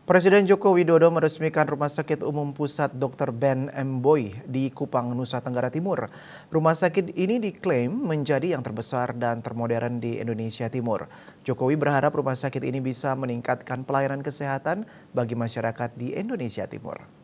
Presiden Joko Widodo meresmikan Rumah Sakit Umum Pusat Dr. Ben M. Boy di Kupang, Nusa Tenggara Timur. Rumah sakit ini diklaim menjadi yang terbesar dan termodern di Indonesia Timur. Jokowi berharap rumah sakit ini bisa meningkatkan pelayanan kesehatan bagi masyarakat di Indonesia Timur.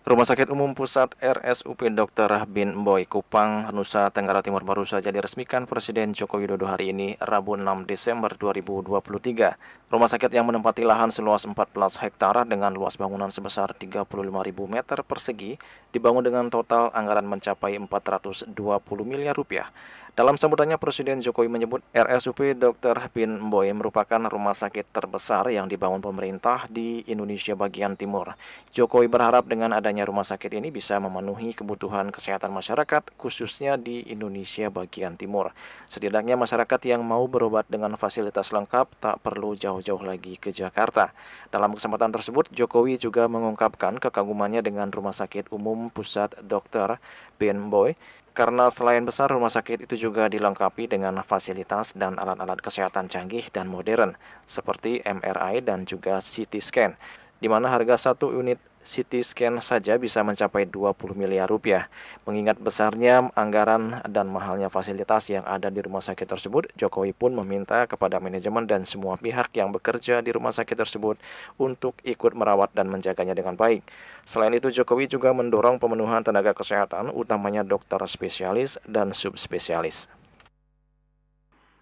Rumah Sakit Umum Pusat RSUP Dr. Bin Boy Kupang, Nusa Tenggara Timur baru saja diresmikan Presiden Joko Widodo hari ini, Rabu 6 Desember 2023. Rumah sakit yang menempati lahan seluas 14 hektar dengan luas bangunan sebesar 35.000 meter persegi dibangun dengan total anggaran mencapai 420 miliar rupiah. Dalam sambutannya, Presiden Jokowi menyebut RSUP Dr. Bin Boy merupakan rumah sakit terbesar yang dibangun pemerintah di Indonesia bagian timur. Jokowi berharap dengan adanya rumah sakit ini bisa memenuhi kebutuhan kesehatan masyarakat, khususnya di Indonesia bagian timur. Setidaknya masyarakat yang mau berobat dengan fasilitas lengkap tak perlu jauh-jauh lagi ke Jakarta. Dalam kesempatan tersebut, Jokowi juga mengungkapkan kekagumannya dengan Rumah Sakit Umum Pusat Dr. Bin Boy, karena selain besar, rumah sakit itu juga dilengkapi dengan fasilitas dan alat-alat kesehatan canggih dan modern, seperti MRI dan juga CT scan, di mana harga satu unit CT scan saja bisa mencapai 20 miliar rupiah. Mengingat besarnya anggaran dan mahalnya fasilitas yang ada di rumah sakit tersebut, Jokowi pun meminta kepada manajemen dan semua pihak yang bekerja di rumah sakit tersebut untuk ikut merawat dan menjaganya dengan baik. Selain itu, Jokowi juga mendorong pemenuhan tenaga kesehatan, utamanya dokter spesialis dan subspesialis.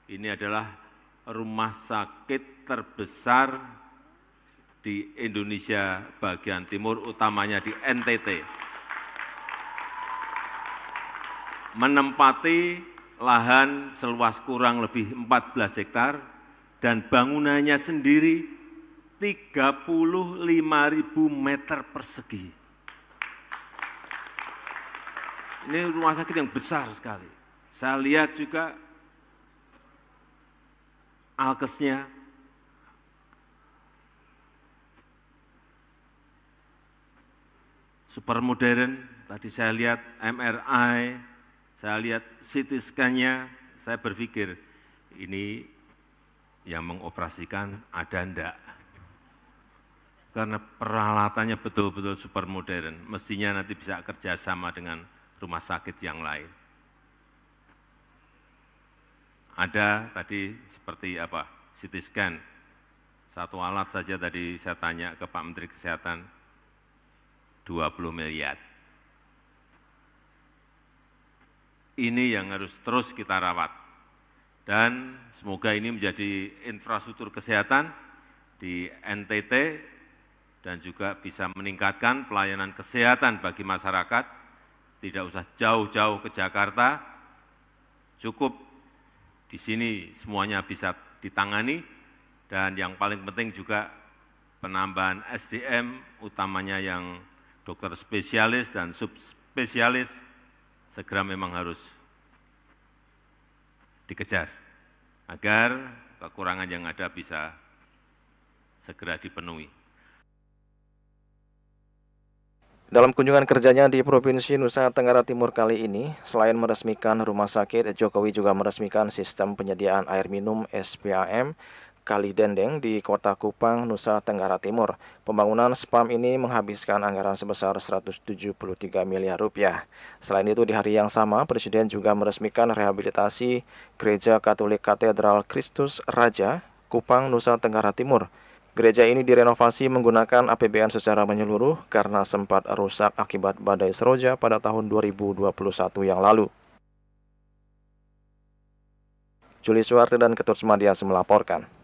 Ini adalah rumah sakit terbesar di Indonesia bagian timur, utamanya di NTT. Menempati lahan seluas kurang lebih 14 hektar dan bangunannya sendiri 35.000 meter persegi. Ini rumah sakit yang besar sekali. Saya lihat juga alkesnya, super modern. Tadi saya lihat MRI, saya lihat CT scan-nya, saya berpikir ini yang mengoperasikan ada enggak? Karena peralatannya betul-betul super modern, mestinya nanti bisa kerjasama dengan rumah sakit yang lain. Ada tadi seperti apa? CT scan. Satu alat saja tadi saya tanya ke Pak Menteri Kesehatan, 20 miliar. Ini yang harus terus kita rawat. Dan semoga ini menjadi infrastruktur kesehatan di NTT dan juga bisa meningkatkan pelayanan kesehatan bagi masyarakat. Tidak usah jauh-jauh ke Jakarta, cukup di sini semuanya bisa ditangani. Dan yang paling penting juga penambahan SDM, utamanya yang dokter spesialis dan subspesialis, segera memang harus dikejar agar kekurangan yang ada bisa segera dipenuhi. Dalam kunjungan kerjanya di Provinsi Nusa Tenggara Timur kali ini, selain meresmikan rumah sakit, Jokowi juga meresmikan sistem penyediaan air minum SPAM Kali Dendeng di Kota Kupang, Nusa Tenggara Timur. Pembangunan SPAM ini menghabiskan anggaran sebesar 173 miliar rupiah. Selain itu, di hari yang sama, Presiden juga meresmikan rehabilitasi Gereja Katolik Katedral Kristus Raja, Kupang, Nusa Tenggara Timur. Gereja ini direnovasi menggunakan APBN secara menyeluruh karena sempat rusak akibat badai Seroja pada tahun 2021 yang lalu. Juli Suwarte dan Ketut Sumadias melaporkan.